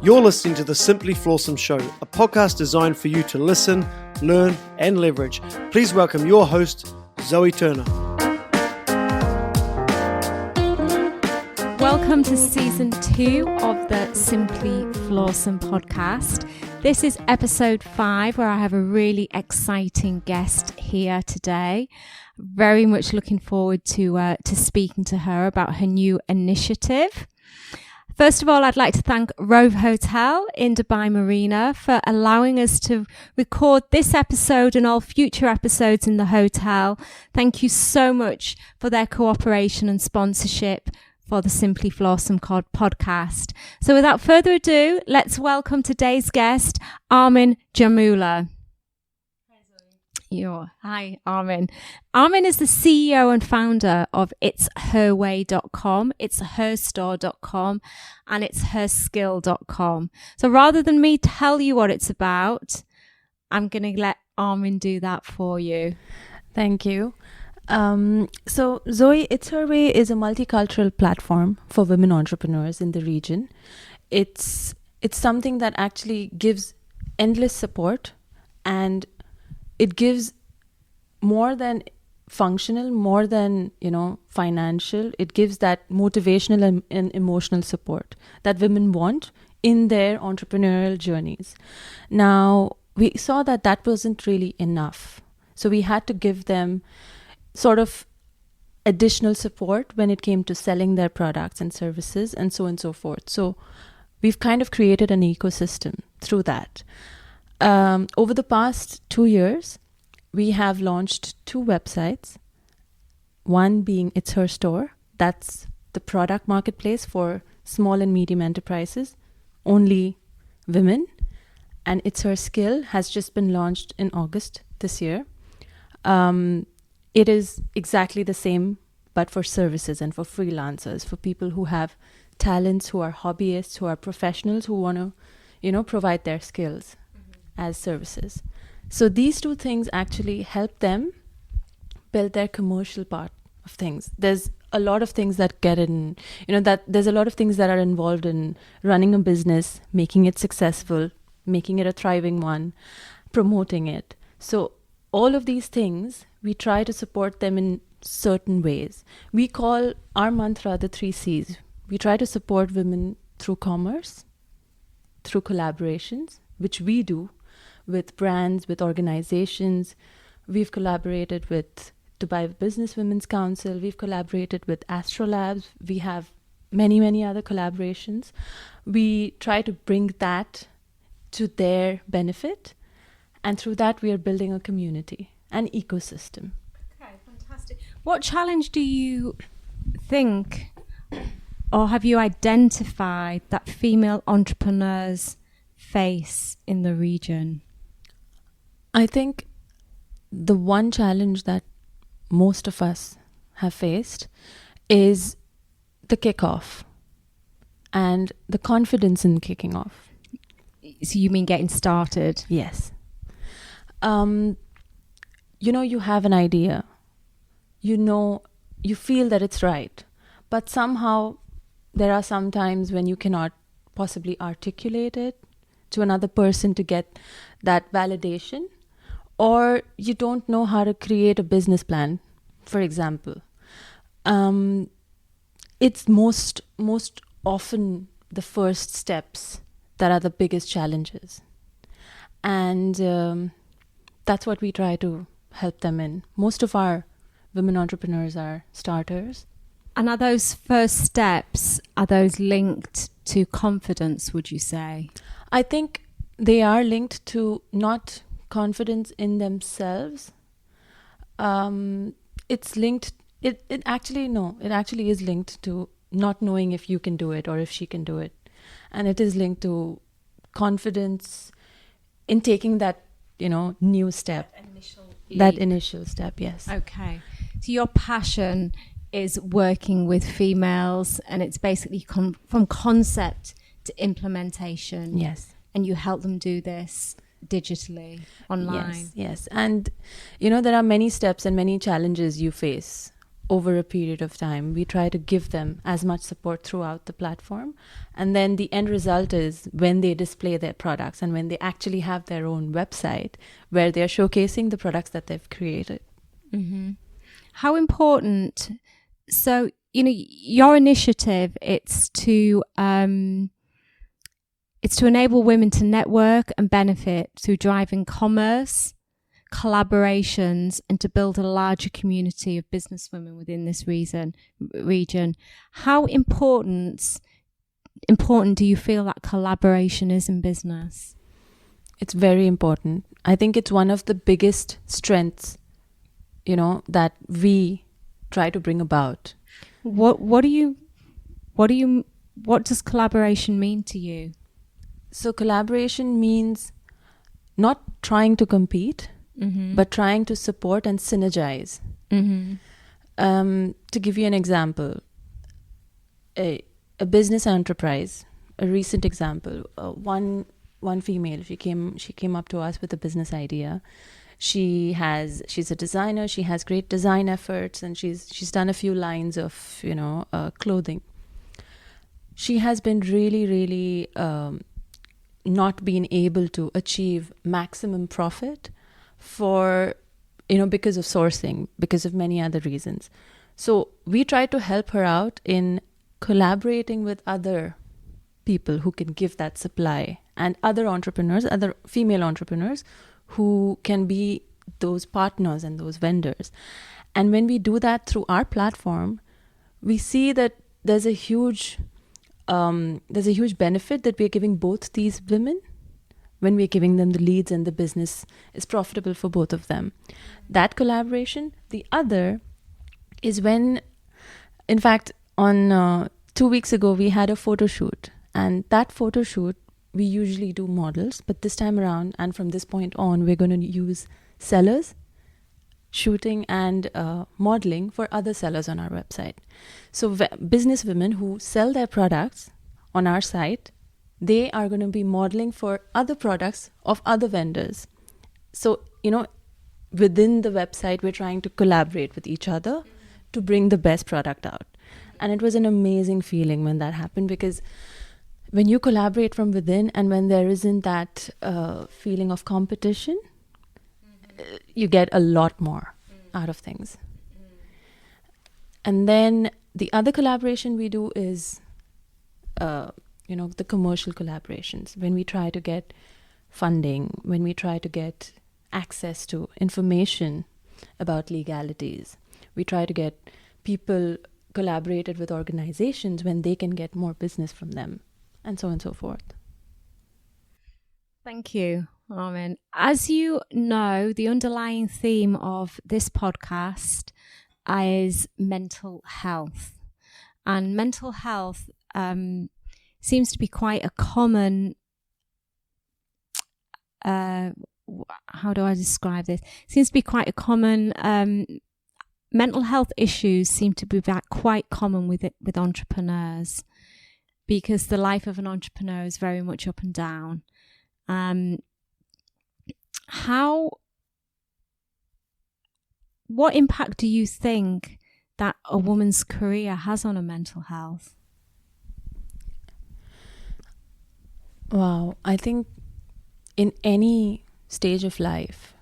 You're listening to the Simply Flawsome Show, a podcast designed for you to listen, learn, and leverage. Please welcome your host, Zoe Turner. Welcome to Season 2 of the Simply Flawsome podcast. This is episode 5, where I have a really exciting guest here today. Very much looking forward to speaking to her about her new initiative. First of all, I'd like to thank Rove Hotel in Dubai Marina for allowing us to record this episode and all future episodes in the hotel. Thank you so much for their cooperation and sponsorship for the Simply Flawsome podcast. So without further ado, let's welcome today's guest, Armin Jamula. Hi, Armin. Armin is the CEO and founder of itsherway.com, itsherstore.com, and itsherskill.com. So rather than me tell you what it's about, I'm going to let Armin do that for you. Thank you. So Zoe, It's Her Way is a multicultural platform for women entrepreneurs in the region. It's something that actually gives endless support, and it gives more than functional, more than, financial. It gives that motivational and emotional support that women want in their entrepreneurial journeys. Now, we saw that wasn't really enough. So we had to give them sort of additional support when it came to selling their products and services and so on and so forth. So we've kind of created an ecosystem through that. Over the past 2 years, we have launched 2 websites. One being It's Her Store. That's the product marketplace for small and medium enterprises, only women. And It's Her Skill has just been launched in August this year. It is exactly the same, but for services and for freelancers, for people who have talents, who are hobbyists, who are professionals, who want to, provide their skills as services. So these 2 things actually help them build their commercial part of things. There's a lot of things that get in, there's a lot of things that are involved in running a business, making it successful, making it a thriving one, promoting it. So all of these things, we try to support them in certain ways. We call our mantra the 3 C's. We try to support women through commerce, through collaborations, which we do with brands, with organizations. We've collaborated with Dubai Businesswomen's Council. We've collaborated with Astrolabs. We have many, many other collaborations. We try to bring that to their benefit. And through that, we are building a community, an ecosystem. Okay, fantastic. What challenge do you think, or have you identified, that female entrepreneurs face in the region? I think the one challenge that most of us have faced is the kickoff and the confidence in kicking off. So you mean getting started? Yes. You have an idea, you feel that it's right, but somehow there are some times when you cannot possibly articulate it to another person to get that validation, or you don't know how to create a business plan, for example. It's most often the first steps that are the biggest challenges. And that's what we try to help them in. Most of our women entrepreneurs are starters. And are those first steps, are those linked to confidence, would you say? I think they are linked to not confidence in themselves. It's linked, it actually is linked to not knowing if you can do it or if she can do it. And it is linked to confidence in taking that, new step. That initial step, yes. Okay. So your passion is working with females, and it's basically from concept to implementation. Yes. And you help them do this digitally, online. Yes. And, there are many steps and many challenges you face over a period of time. We try to give them as much support throughout the platform. And then the end result is when they display their products and when they actually have their own website where they're showcasing the products that they've created. Mm-hmm. How important, so, your initiative, it's to enable women to network and benefit through driving commerce, collaborations, and to build a larger community of businesswomen within this region. How important do you feel that collaboration is in business? It's very important. I think it's one of the biggest strengths, that we try to bring about. What does collaboration mean to you? So collaboration means not trying to compete, mm-hmm. but trying to support and synergize. Mm-hmm. To give you an example, a business enterprise, a recent example, one female, she came up to us with a business idea. She's a designer, she has great design efforts, and she's done a few lines of, clothing. She has been really, really not being able to achieve maximum profit because of sourcing, because of many other reasons. So we try to help her out in collaborating with other people who can give that supply, and other female entrepreneurs who can be those partners and those vendors. And when we do that through our platform, we see that there's a huge benefit that we're giving both these women when we're giving them the leads, and the business is profitable for both of them. That collaboration. The other is when, in fact, on 2 weeks ago, we had a photo shoot. And that photo shoot, we usually do models, but this time around, and from this point on, we're going to use sellers, shooting and modeling for other sellers on our website. So business women who sell their products on our site, they are going to be modeling for other products of other vendors. So, within the website, we're trying to collaborate with each other to bring the best product out. And it was an amazing feeling when that happened, because when you collaborate from within and when there isn't that feeling of competition, you get a lot more out of things. And then the other collaboration we do is, the commercial collaborations. When we try to get funding, when we try to get access to information about legalities, we try to get people collaborated with organizations when they can get more business from them, and so on and so forth. Thank you, Armin. As you know, the underlying theme of this podcast is mental health. And mental health seems to be quite a common, how do I describe this? Seems to be quite a common, mental health issues seem to be quite common with entrepreneurs, because the life of an entrepreneur is very much up and down. What impact do you think that a woman's career has on her mental health? Wow, I think in any stage of life,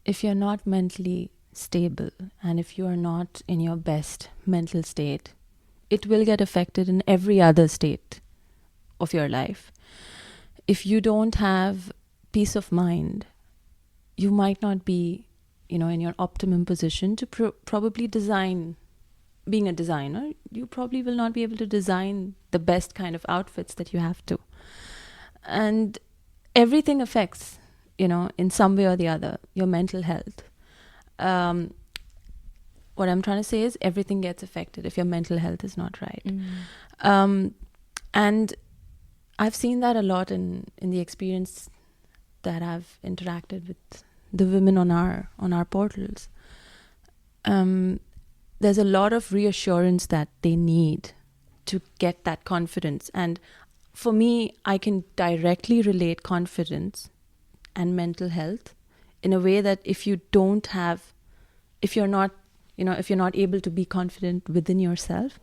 if you're not mentally stable and if you are not in your best mental state, it will get affected in every other state of your life. If you don't have peace of mind, you might not be, in your optimum position to probably design. Being a designer, you probably will not be able to design the best kind of outfits that you have to. And everything affects, in some way or the other, your mental health. What I'm trying to say is everything gets affected if your mental health is not right. And I've seen that a lot in the experience that I've interacted with the women on our portals. There's a lot of reassurance that they need to get that confidence. And for me, I can directly relate confidence and mental health in a way that if you're not, if you're not able to be confident within yourself,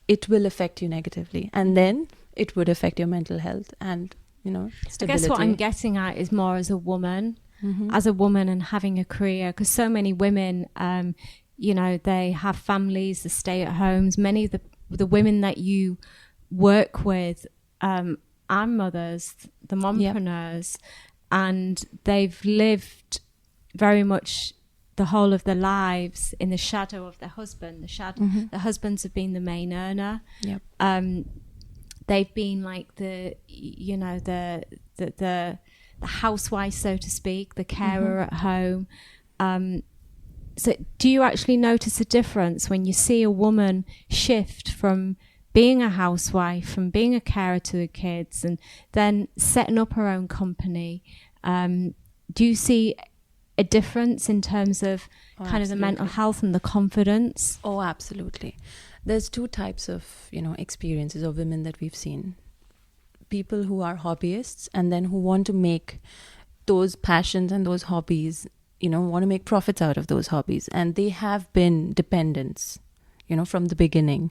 it will affect you negatively. And then it would affect your mental health and, stability. I guess what I'm getting at is more as a woman, and having a career, because so many women, they have families, they stay at homes. Many of the women that you work with are mothers, the mompreneurs, and they've lived very much the whole of their lives in the shadow of their husband. The husbands have been the main earner. They've been like the housewife, so to speak, the carer at home. So do you actually notice a difference when you see a woman shift from being a housewife, from being a carer to the kids, and then setting up her own company? Do you see a difference in terms of of the mental health and the confidence? Oh, absolutely. There's two types of, experiences of women that we've seen. People who are hobbyists and then who want to make those passions and those hobbies, want to make profits out of those hobbies. And they have been dependents, from the beginning.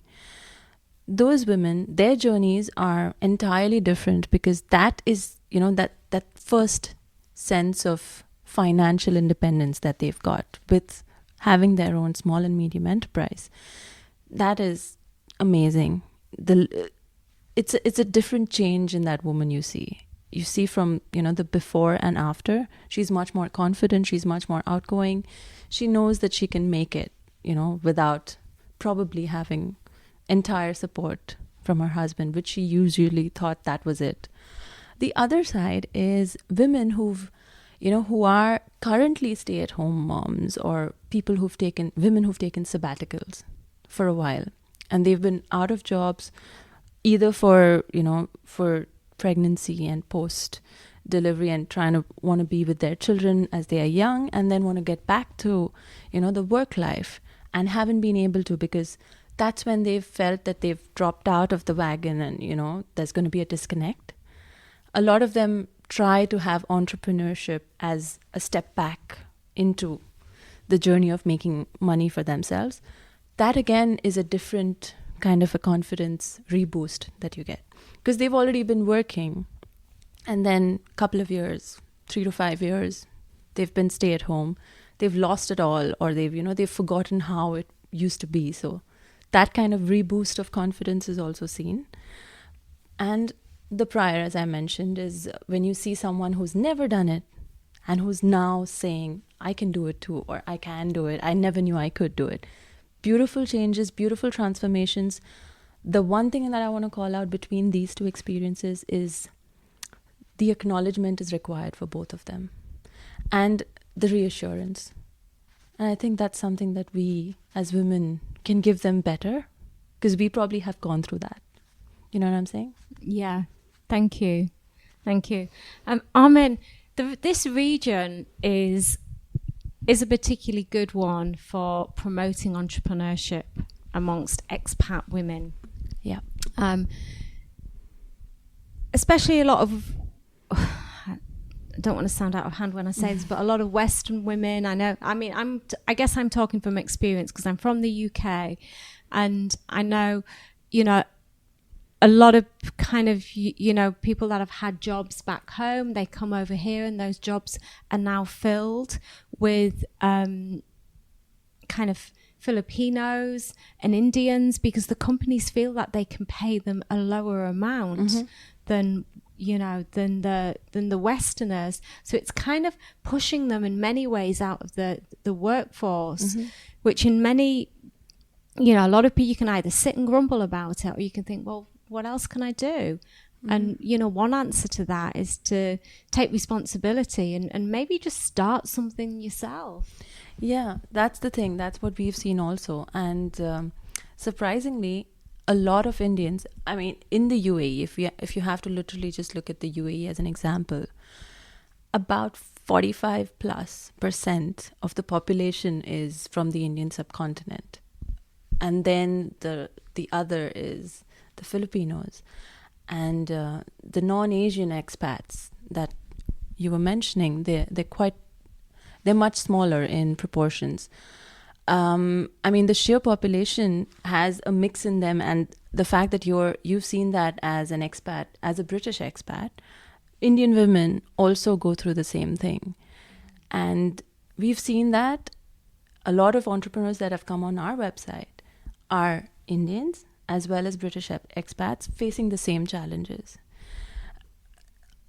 Those women, their journeys are entirely different, because that is, that first sense of financial independence that they've got with having their own small and medium enterprise. That is amazing. It's a different change in that woman you see. You see from, the before and after. She's much more confident. She's much more outgoing. She knows that she can make it, without probably having entire support from her husband, which she usually thought that was it. The other side is women who are currently stay-at-home moms, or women who've taken sabbaticals for a while, and they've been out of jobs either for pregnancy and post delivery, and want to be with their children as they are young, and then want to get back to the work life, and haven't been able to, because that's when they've felt that they've dropped out of the wagon, and there's going to be a disconnect. A lot of them try to have entrepreneurship as a step back into the journey of making money for themselves. That again is a different kind of a confidence reboost that you get, because they've already been working, and then a couple of years, 3 to 5 years, they've been stay at home. They've lost it all, or they've forgotten how it used to be. So that kind of reboost of confidence is also seen. And the prior, as I mentioned, is when you see someone who's never done it and who's now saying, I can do it too, or I can do it. I never knew I could do it. Beautiful changes, beautiful transformations. The one thing that I want to call out between these two experiences is the acknowledgement is required for both of them, and the reassurance. And I think that's something that we as women can give them better, because we probably have gone through that. You know what I'm saying? Yeah. Thank you. Armin, this region is a particularly good one for promoting entrepreneurship amongst expat women. Yeah. Especially a lot of, I don't want to sound out of hand when I say this, but a lot of Western women, I guess I'm talking from experience, because I'm from the UK, and I know, a lot of people that have had jobs back home, they come over here, and those jobs are now filled with kind of Filipinos and Indians, because the companies feel that they can pay them a lower amount than the Westerners. So it's kind of pushing them in many ways out of the workforce, which in many, a lot of people, you can either sit and grumble about it, or you can think, well, what else can I do? And, one answer to that is to take responsibility and maybe just start something yourself. Yeah, that's the thing. That's what we've seen also. And surprisingly, a lot of Indians, in the UAE, if you have to literally just look at the UAE as an example, about 45+% of the population is from the Indian subcontinent. And then the other is the Filipinos. And the non-Asian expats that you were mentioning, they're much smaller in proportions. I mean, the sheer population has a mix in them, and the fact that you've seen that as an expat, as a British expat, Indian women also go through the same thing. And we've seen that a lot of entrepreneurs that have come on our website are Indians as well as British expats facing the same challenges.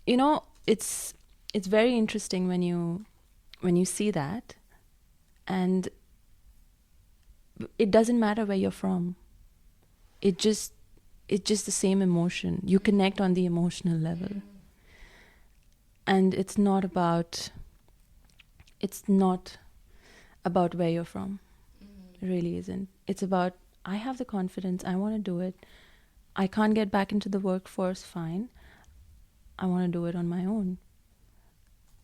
You know, it's very interesting when you see that, and it doesn't matter where you're from. It's just the same emotion. You connect on the emotional level. And it's not about where you're from. It really isn't. It's about, I have the confidence, I want to do it. I can't get back into the workforce, fine. I want to do it on my own.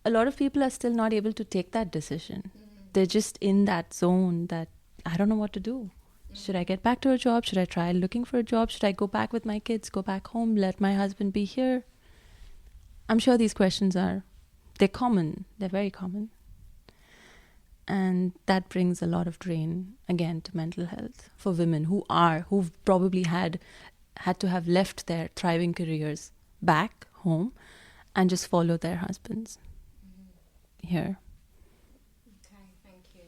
A lot of people are still not able to take that decision. They're just in that zone that I don't know what to do. Should I get back to a job? Should I try looking for a job? Should I go back with my kids, go back home, let my husband be here? I'm sure these questions they're common. They're very common. And that brings a lot of drain, again, to mental health for women who've probably had to have left their thriving careers back home and just follow their husbands here. Okay, thank you.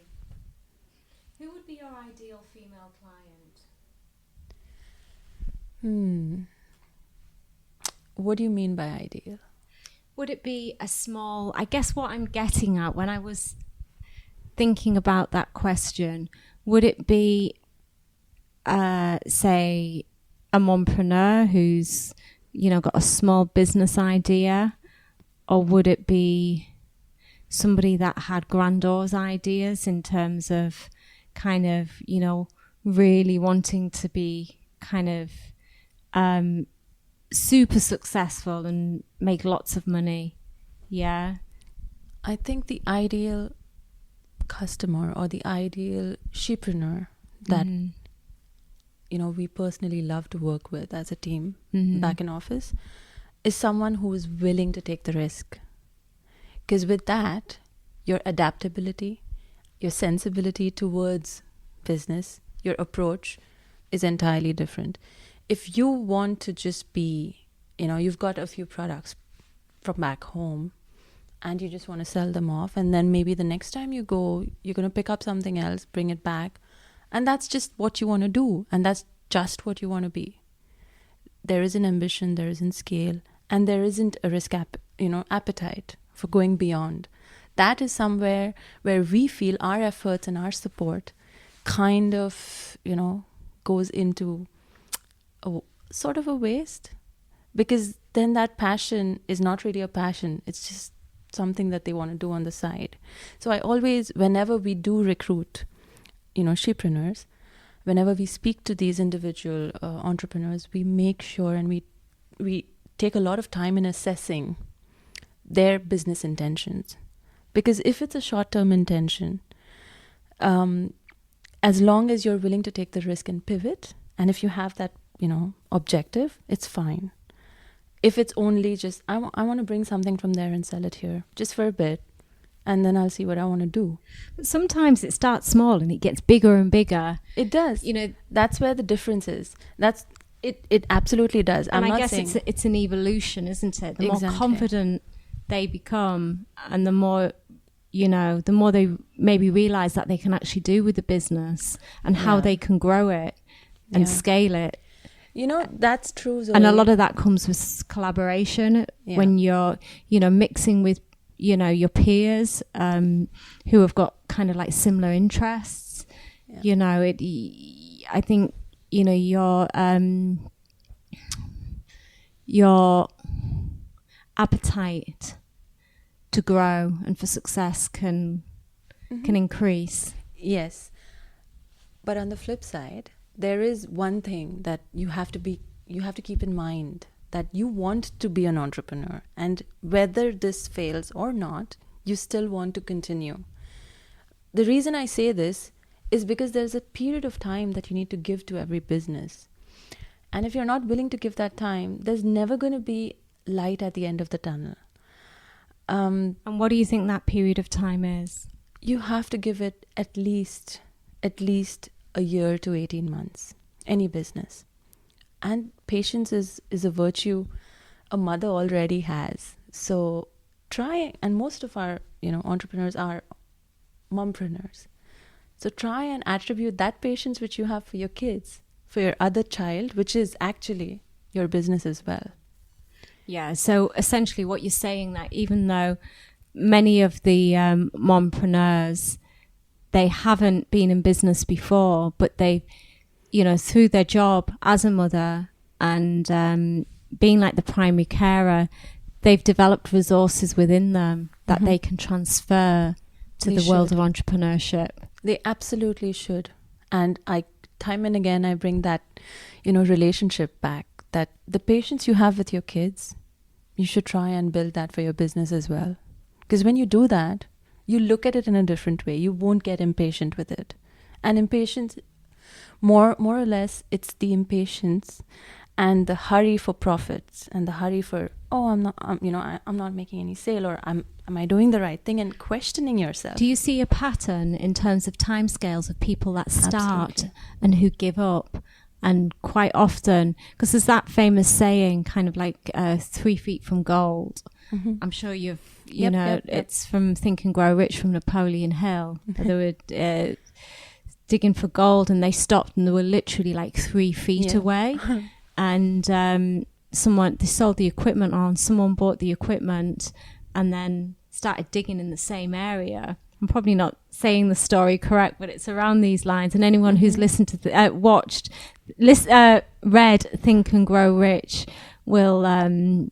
Who would be your ideal female client? What do you mean by ideal? Would it be I guess what I'm getting at when I was thinking about that question, would it be, say, a mompreneur who's, got a small business idea, or would it be somebody that had grandiose ideas in terms of kind of, really wanting to be kind of super successful and make lots of money? Yeah. I think the ideal customer or the ideal shepreneur that we personally love to work with as a team back in office is someone who is willing to take the risk. Because with that, your adaptability, your sensibility towards business, your approach is entirely different. If you want to just be, you've got a few products from back home and you just want to sell them off, and then maybe the next time you go, you're going to pick up something else, bring it back, and that's just what you want to do, and that's just what you want to be. There isn't ambition, there isn't scale, and there isn't a risk appetite for going beyond. That is somewhere where we feel our efforts and our support kind of, goes into a sort of a waste, because then that passion is not really a passion. It's just something that they want to do on the side. So I always, whenever we do recruit, shepreneurs, whenever we speak to these individual entrepreneurs, we make sure and we take a lot of time in assessing their business intentions. Because if it's a short-term intention, as long as you're willing to take the risk and pivot, and if you have that, objective, it's fine. If it's only just, I want to bring something from there and sell it here, just for a bit, and then I'll see what I want to do. But sometimes it starts small and it gets bigger and bigger. It does. That's where the difference is. It absolutely does. And I guess it's an evolution, isn't it? The more confident they become, and the more they maybe realize that they can actually do with the business and how they can grow it and scale it. That's true, Zoe. And a lot of that comes with collaboration when you're, mixing with, your peers who have got kind of like similar interests. I think, your appetite to grow and for success can increase. Yes. But on the flip side, there is one thing that you have to keep in mind, that you want to be an entrepreneur, and whether this fails or not, you still want to continue. The reason I say this is because there's a period of time that you need to give to every business. And if you're not willing to give that time, there's never going to be light at the end of the tunnel. And what do you think that period of time is? You have to give it at least at least a year to 18 months, any business. And patience is a virtue a mother already has. So try, and most of our, entrepreneurs are mompreneurs. So try and attribute that patience which you have for your kids, for your other child, which is actually your business as well. Yeah, so essentially what you're saying, that even though many of the mompreneurs, they haven't been in business before, but they, through their job as a mother and being like the primary carer, they've developed resources within them that they can transfer to the world of entrepreneurship. They absolutely should. And time and again, I bring that, relationship back, that the patience you have with your kids, you should try and build that for your business as well. Because when you do that, you look at it in a different way. You won't get impatient with it. And impatience, more or less, it's the impatience and the hurry for profits and the hurry for, I'm not making any sale, or am I doing the right thing, and questioning yourself. Do you see a pattern in terms of timescales of people that start Absolutely. and who give up? And quite often, because there's that famous saying, kind of like 3 feet from gold. Mm-hmm. I'm sure you've, Yep. it's from Think and Grow Rich from Napoleon Hill. They were digging for gold and they stopped and they were literally like 3 feet away. And they sold the equipment on, someone bought the equipment and then started digging in the same area. I'm probably not saying the story correct, but it's around these lines. And anyone who's listened to read Think and Grow Rich will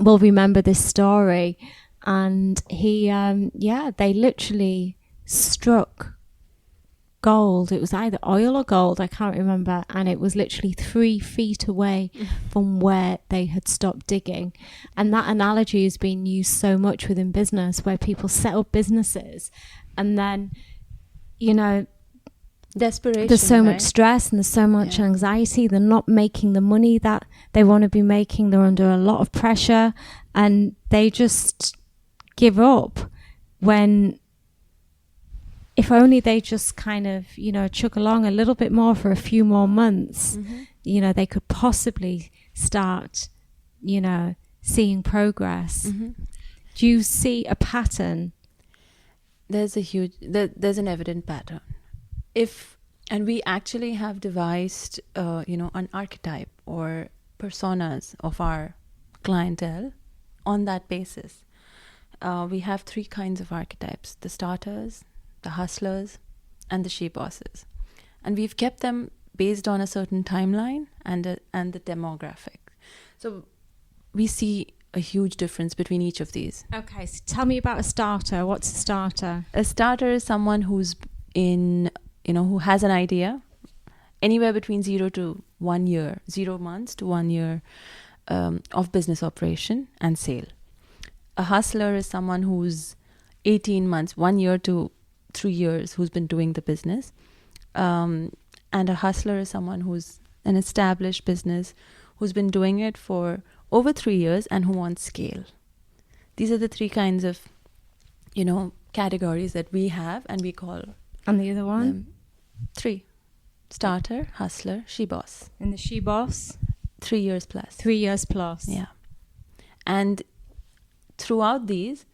remember this story. And they literally struck gold. It was either oil or gold, I can't remember. And it was literally 3 feet away from where they had stopped digging. And that analogy has been used so much within business, where people set up businesses and then, Desperation. there's so much stress and there's so much anxiety. They're not making the money that they want to be making. They're under a lot of pressure and they just give up, when if only they just kind of, chug along a little bit more for a few more months, they could possibly start, seeing progress. Do you see a pattern? There's an evident pattern. And we actually have devised, an archetype or personas of our clientele on that basis. We have 3 kinds of archetypes: the starters, the hustlers, and the she bosses. And we've kept them based on a certain timeline and the demographic. So we see a huge difference between each of these. Okay, so tell me about a starter. What's a starter? A starter is someone who's who has an idea, anywhere between 0 to 1 year, 0 months to 1 year of business operation and sale. A hustler is someone who's 18 months, 1 year to 3 years, who's been doing the business. And a hustler is someone who's an established business, who's been doing it for over 3 years and who wants scale. These are the 3 kinds of, categories that we have, and we call. And the other one? 3. Starter, hustler, she boss. And the she boss? 3 years plus. 3 years plus. Yeah. And throughout these,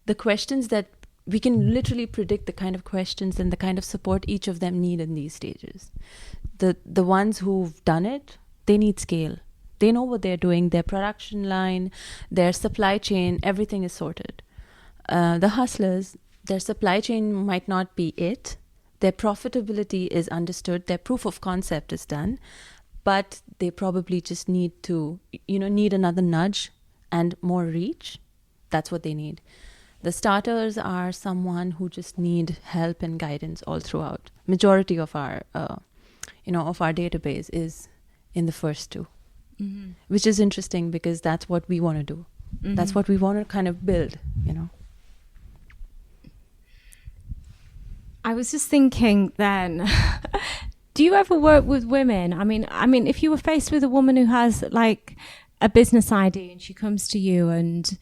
the questions that we can literally predict the kind of questions and the kind of support each of them need in these stages. The ones who've done it, they need scale. They know what they're doing, their production line, their supply chain, everything is sorted. The hustlers, their supply chain might not be it. Their profitability is understood. Their proof of concept is done. But they probably just need to, need another nudge and more reach. That's what they need. The starters are someone who just need help and guidance all throughout. Majority of our, of our database is in the first 2, which is interesting because that's what we want to do. That's what we want to kind of build, I was just thinking then, do you ever work with women? I mean, if you were faced with a woman who has like a business idea and she comes to you and,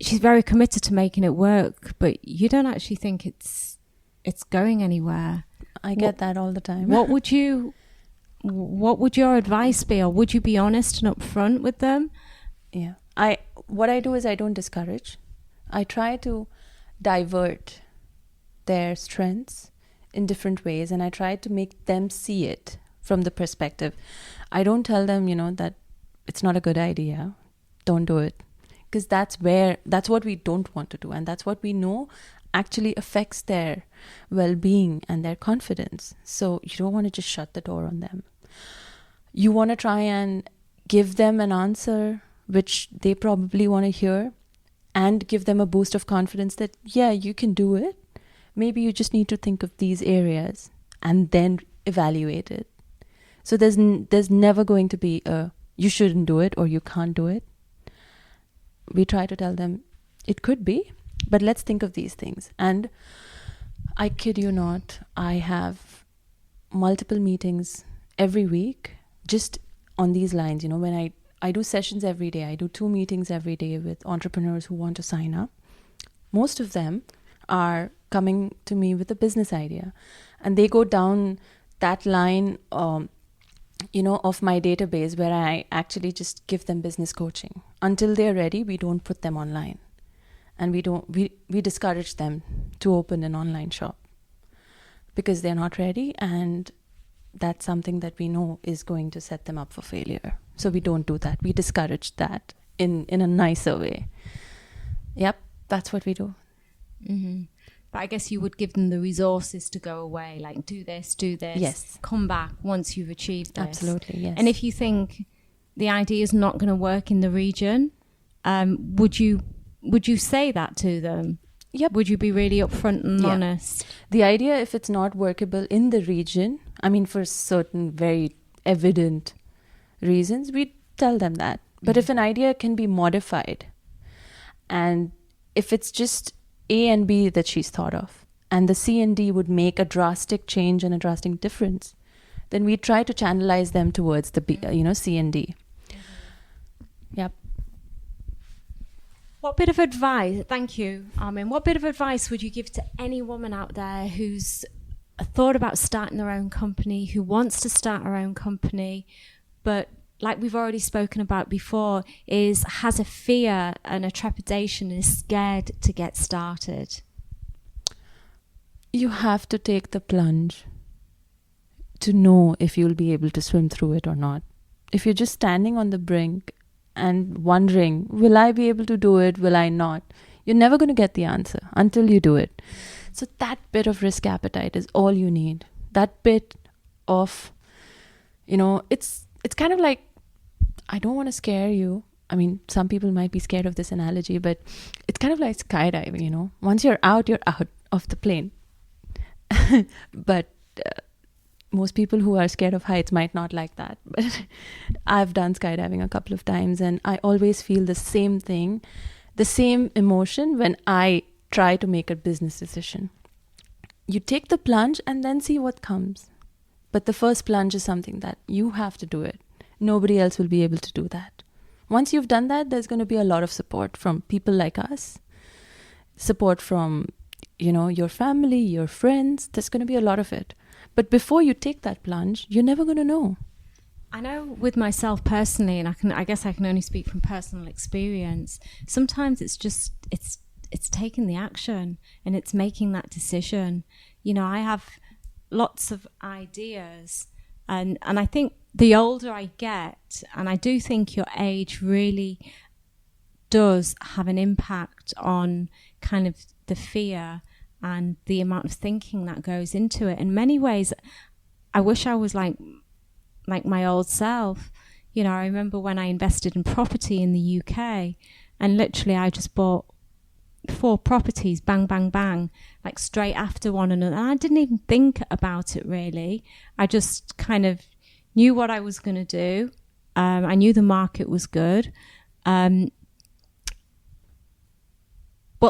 she's very committed to making it work, but you don't actually think it's going anywhere. I get that all the time. What would your advice be, or would you be honest and upfront with them? Yeah. What I do is I don't discourage. I try to divert their strengths in different ways, and I try to make them see it from the perspective. I don't tell them, that it's not a good idea. Don't do it. Because that's what we don't want to do. And that's what we know actually affects their well-being and their confidence. So you don't want to just shut the door on them. You want to try and give them an answer which they probably want to hear, and give them a boost of confidence that, yeah, you can do it. Maybe you just need to think of these areas and then evaluate it. So there's never going to be a you shouldn't do it or you can't do it. We try to tell them it could be, but let's think of these things. And I kid you not, I have multiple meetings every week just on these lines. When I do sessions every day, I do 2 meetings every day with entrepreneurs who want to sign up. Most of them are coming to me with a business idea, and they go down that line of my database where I actually just give them business coaching. Until they're ready, we don't put them online, and we discourage them to open an online shop because they're not ready, and that's something that we know is going to set them up for failure. So we don't do that. We discourage that in a nicer way. Yep, that's what we do. Mm-hmm. But I guess you would give them the resources to go away, like do this, yes, come back once you've achieved this. Absolutely, yes. And if you think the idea is not going to work in the region, would you say that to them? Yep. Would you be really upfront and honest? The idea, if it's not workable in the region, for certain very evident reasons, we tell them that. But if an idea can be modified, and if it's just A and B that she's thought of, and the C and D would make a drastic change and a drastic difference, then we try to channelize them towards the B, C and D. Yep. What bit of advice, thank you, Armin, what bit of advice would you give to any woman out there who's thought about starting their own company, who wants to start her own company, but like we've already spoken about before, has a fear and a trepidation and is scared to get started? You have to take the plunge to know if you'll be able to swim through it or not. If you're just standing on the brink and wondering, will I be able to do it? Will I not? You're never going to get the answer until you do it. So that bit of risk appetite is all you need. That bit of, it's kind of like, I don't want to scare you. Some people might be scared of this analogy, but it's kind of like skydiving, Once you're out of the plane. But most people who are scared of heights might not like that. But I've done skydiving a couple of times, and I always feel the same thing, the same emotion when I try to make a business decision. You take the plunge and then see what comes. But the first plunge is something that you have to do it. Nobody else will be able to do that. Once you've done that, there's going to be a lot of support from people like us. Support from, your family, your friends. There's going to be a lot of it. But before you take that plunge, you're never going to know. I know with myself personally, and I guess I can only speak from personal experience, sometimes it's taking the action and it's making that decision. I have lots of ideas, and I think the older I get, and I do think your age really does have an impact on kind of the fear and the amount of thinking that goes into it. In many ways, I wish I was like my old self. I remember when I invested in property in the UK, and literally I just bought 4 properties, bang, bang, bang, like straight after one another. And I didn't even think about it really. I just kind of knew what I was going to do. I knew the market was good. But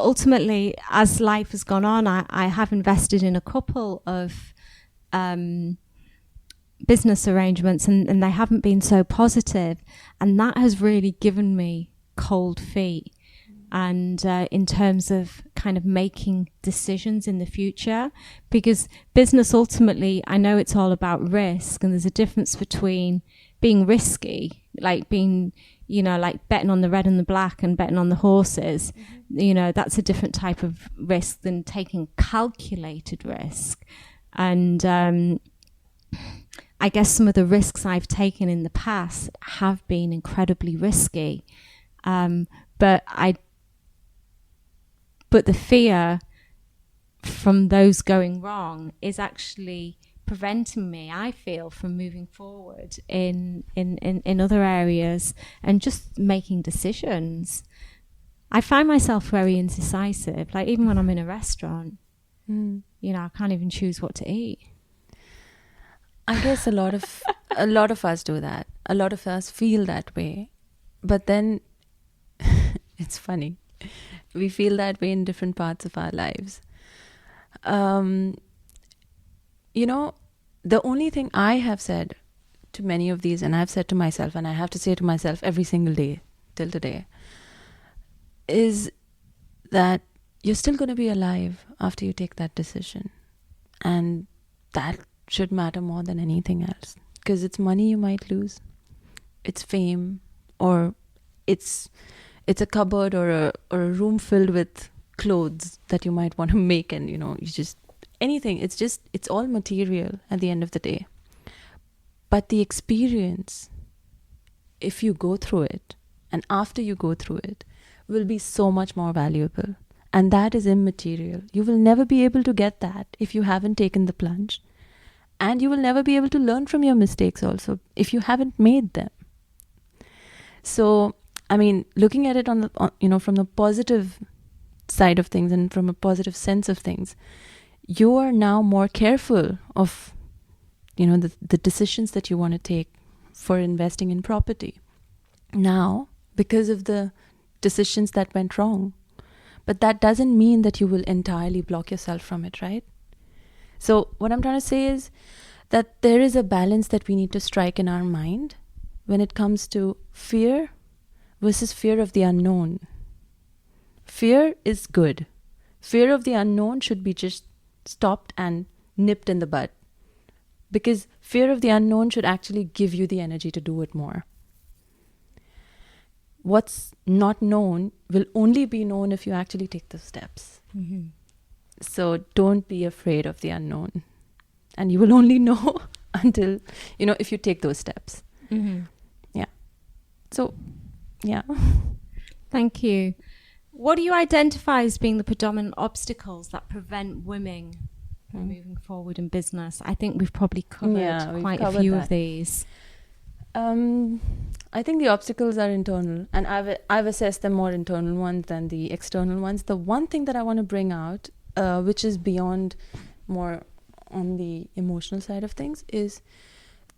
ultimately, as life has gone on, I have invested in a couple of business arrangements, and they haven't been so positive. And that has really given me cold feet. and in terms of kind of making decisions in the future. Because business, ultimately, I know it's all about risk, and there's a difference between being risky, like being, you know, like betting on the red and the black and betting on the horses. You know, that's a different type of risk than taking calculated risk. And I guess some of the risks I've taken in the past have been incredibly risky. But the fear from those going wrong is actually preventing me, I feel, from moving forward in other areas and just making decisions. I find myself very indecisive. Like even when I'm in a restaurant, you know, I can't even choose what to eat. I guess a lot of us do that. A lot of us feel that way. But then it's funny. We feel that way in different parts of our lives. You know, the only thing I have said to many of these, and I've said to myself, and I have to say to myself every single day till today, is that you're still going to be alive after you take that decision. And that should matter more than anything else. Because it's money you might lose. It's fame, or it's a cupboard or a room filled with clothes that you might want to make, and you know, you just anything. It's all material at the end of the day. But the experience, if you go through it, and after you go through it, will be so much more valuable. And that is immaterial. You will never be able to get that if you haven't taken the plunge. And you will never be able to learn from your mistakes also if you haven't made them. So, I mean, looking at it on from the positive side of things and from a positive sense of things, you are now more careful of, you know, the decisions that you want to take for investing in property now because of the decisions that went wrong. But that doesn't mean that you will entirely block yourself from it, right? So what I'm trying to say is that there is a balance that we need to strike in our mind when it comes to fear versus fear of the unknown. Fear is good. Fear of the unknown should be just stopped and nipped in the bud. Because fear of the unknown should actually give you the energy to do it more. What's not known will only be known if you actually take the steps. Mm-hmm. So don't be afraid of the unknown. And you will only know until, you know, if you take those steps. Mm-hmm. Yeah. So, yeah. Thank you. What do you identify as being the predominant obstacles that prevent women from moving forward in business? I think we've probably covered quite a few of these. I think the obstacles are internal, and I've assessed them more internal ones than the external ones. The one thing that I want to bring out, which is beyond more on the emotional side of things, is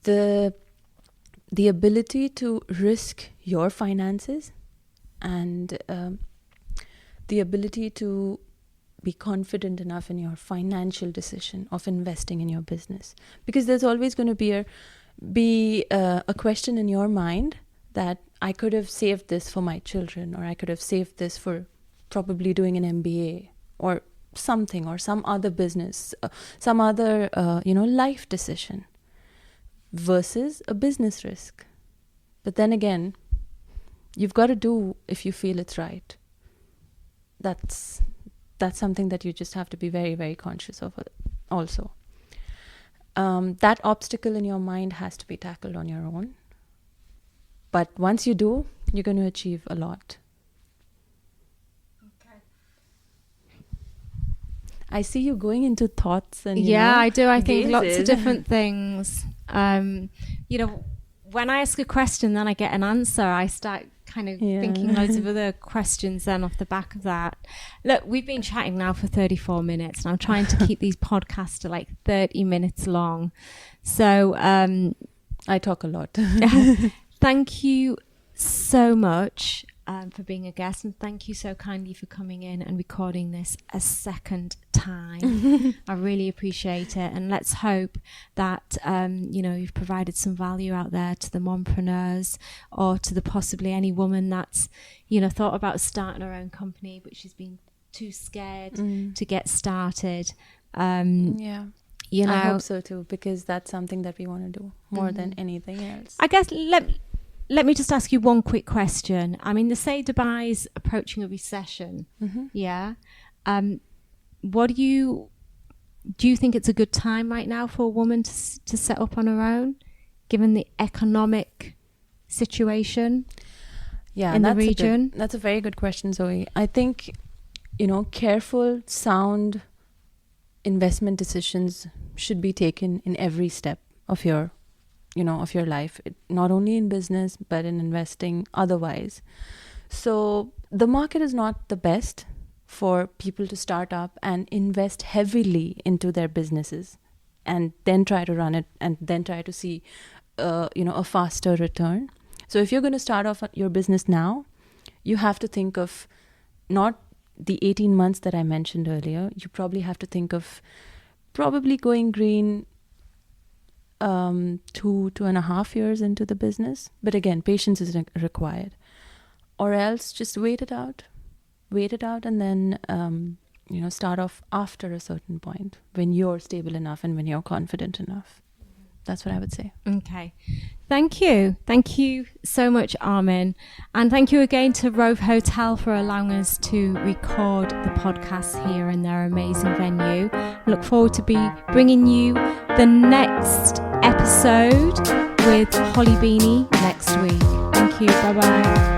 the ability to risk your finances and the ability to be confident enough in your financial decision of investing in your business. Because there's always going to be a question in your mind that I could have saved this for my children, or I could have saved this for probably doing an MBA or something, or some other business, some other life decision versus a business risk. But then again, you've got to do if you feel it's right. That's something that you just have to be very, very conscious of also. That obstacle in your mind has to be tackled on your own. But once you do, you're going to achieve a lot. Okay. I see you going into thoughts and I do. I think lots of different things. When I ask a question, then I get an answer. I start kind of thinking loads of other questions then off the back of that. Look, we've been chatting now for 34 minutes, and I'm trying to keep these podcasts to like 30 minutes long. So I talk a lot. Thank you so much. for being a guest, and thank you so kindly for coming in and recording this a second time. I really appreciate it, and let's hope that you've provided some value out there to the mompreneurs, or to the possibly any woman that's thought about starting her own company but she's been too scared to get started. I hope so too, because that's something that we want to do more than anything else. I guess let me just ask you one quick question. I mean, they say Dubai's approaching a recession. Yeah. What do you think it's a good time right now for a woman to set up on her own, given the economic situation in the region? That's a very good question, Zoe. I think, careful, sound investment decisions should be taken in every step of your life, not only in business, but in investing otherwise. So the market is not the best for people to start up and invest heavily into their businesses and then try to run it and then try to see, a faster return. So if you're going to start off your business now, you have to think of not the 18 months that I mentioned earlier. You probably have to think of probably going green 2.5 years into the business. But again, patience is required. Or else just wait it out and then, start off after a certain point when you're stable enough and when you're confident enough. That's what I would say. Okay. Thank you. Thank you so much, Armin. And thank you again to Rove Hotel for allowing us to record the podcast here in their amazing venue. I look forward to be bringing you the next episode with Holly Beanie next week. Thank you. Bye-bye.